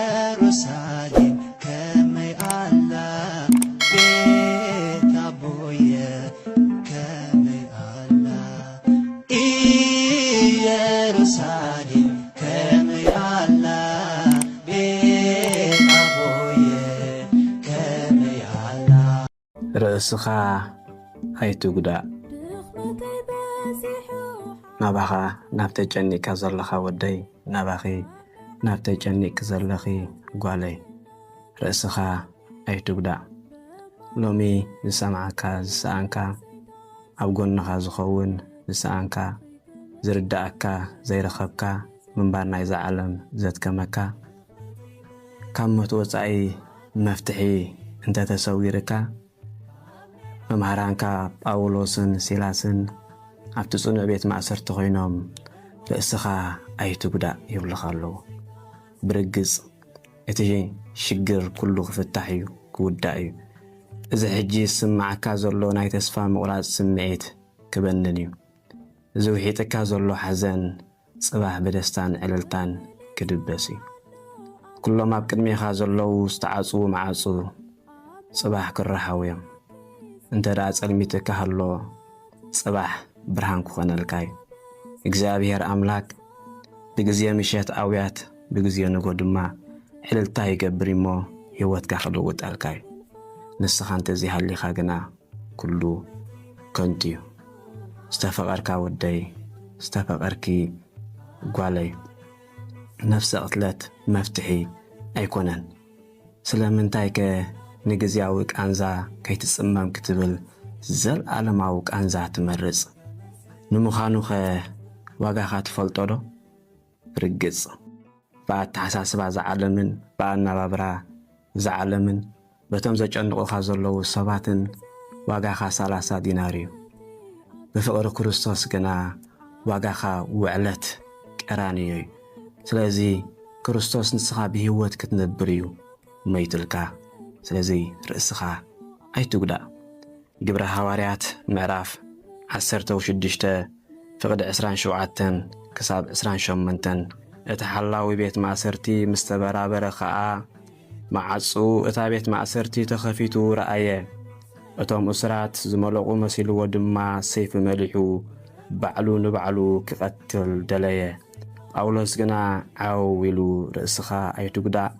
ኢየሩሳሌም ከመይ አላ ቤት አቦየ ከመይ አላ ኢየሩሳሌም ከመይ አላ ቤት አቦየ ከመይ አላ ርእስኻ ኣይትጉዳእ ናባኻ ናብ ተጨኒቕካ ዘለኻ ወደይ ናባኺ ናብ ተጨኒቕክ ዘለኺ ጓለይ ርእስኻ ኣይትጉዳእ ሎሚ ዝሰምዓካ ዝሰኣንካ ኣብ ጎንኻ ዝኸውን ዝሰኣንካ ዝርዳእካ ዘይረኸብካ ምንባር ናይዛ ዓለም ዘትከመካ ካብ ሞት ወፃኢ መፍትሒ እንተተሰዊርካ መምሃራንካ ጳውሎስን ሲላስን ኣብቲ ጽኑዕ ቤት ማእሰርቲ ኮይኖም ርእስኻ ኣይትጉዳእ ይብልኻ ኣለዉ። ብርግጽ እቲ ሽግር ኩሉ ክፍታሕ እዩ ክውዳእ እዩ። እዚ ሕጂ ዝስማዓካ ዘሎ ናይ ተስፋ ምቑራጽ ስምዒት ክበንን እዩ። እዚ ውሒጥካ ዘሎ ሓዘን ጽባሕ ብደስታን ዕልልታን ክድበስ እዩ። ኩሎም ኣብ ቅድሜኻ ዘለዉ ዝተዓጽዉ መዓጹ ጽባሕ ክረሓው እዮም። እንተ ደኣ ጸልሚትካ ሃሎ ጽባሕ ብርሃን ክኾነልካ እዩ። እግዚኣብሔር ኣምላክ ብግዜ ምሸት ኣውያት ብግዜ ንጎ ድማ ሕልልታ ይገብር እሞ ህይወትካ ክልውጠልካ እዩ። ንስኻ እንተዘይሃሊኻ ግና ኩሉ ከንቱ እዩ። ዝተፈቐርካ ወደይ ዝተፈቐርኪ ጓለይ ነፍሲ ቅትለት መፍትሒ ኣይኮነን። ስለምንታይ ከ ንግዜያዊ ቃንዛ ከይትጽመም ክትብል ዘለዓለማዊ ቃንዛ ትመርጽ? ንምዃኑ ኸ ዋጋኻ ትፈልጦ ዶ? ርግጽ ብኣተሓሳስባ ዝዓለምን ብኣነባብራ ዝዓለምን በቶም ዘጨንቑኻ ዘለዉ ሰባትን ዋጋኻ 30 ዲናር እዩ። ብፍቕሪ ክርስቶስ ግና ዋጋኻ ውዕለት ቀራንዮ እዩ። ስለዚ ክርስቶስ ንስኻ ብህይወት ክትነብር እዩ መይትልካ። ስለዚ ርእስኻ ኣይትጉዳእ። ግብረ ሐዋርያት ምዕራፍ 16 ፍቕዲ 27 ክሳብ 28 እቲ ሓላዊ ቤት ማእሰርቲ ምስ ተበራበረ ኸዓ መዓጹ እታ ቤት ማእሰርቲ ተኸፊቱ ረአየ። እቶም እስራት ዝመለቑ መሲልዎ ድማ ሰይፊ መሊሑ ባዕሉ ንባዕሉ ክቐትል ደለየ። ጳውሎስ ግና ዓው ኢሉ ርእስኻ ኣይትጉዳእ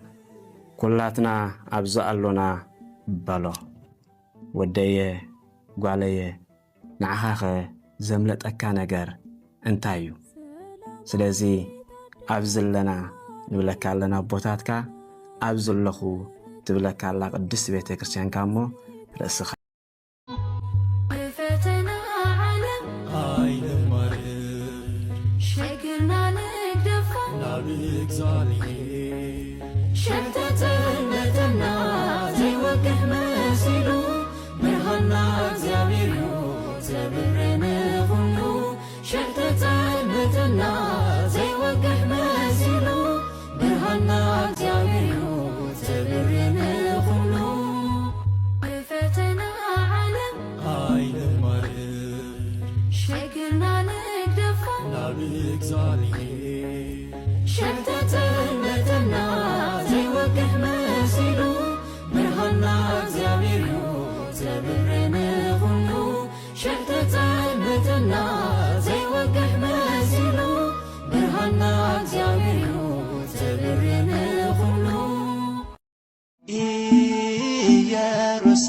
ኩላትና ኣብዚ ኣሎና በሎ። ወደየ ጓለየ ንዓኻ ዘምለጠካ ነገር እንታይ እዩ? ስለዚ ኣብ ዘለና ንብለካ ኣለና ቦታትካ ኣብ ዘለኹ ትብለካ ኣላ ቅድስቲ ቤተ ክርስቲያንካ እሞ ርእስኻ ፈተና ዓለም ኣይንመርእ ሸግርና ንግደፋ ናብ እግዚአብሔር ሸርተትነትና ዘይወግሕ መሲሉ ብርሃንና እግዚአብሔር እዩ ዘብረነ ሁሉ ሸርተትነትና ዘይወግሕ መሲሉ ብርሃንና እግዚአብሔር እዩ ዘብረነ ሁሉ ፈተና ዓለም ኣይንመርእ ሸግርና ንግደፋ ናብ እግዚአብሔር ሸርተትነትና ዘይወግሕ መሲሉ ብርሃንና እግዚአብሔር እዩ ዘብረነ ሁሉ ሸርተትነትና ዘይወግሕ መሲሉ ብርሃንና እግዚአብሔር እዩ ዘብረነ ሁሉ ኢየሩሳሌም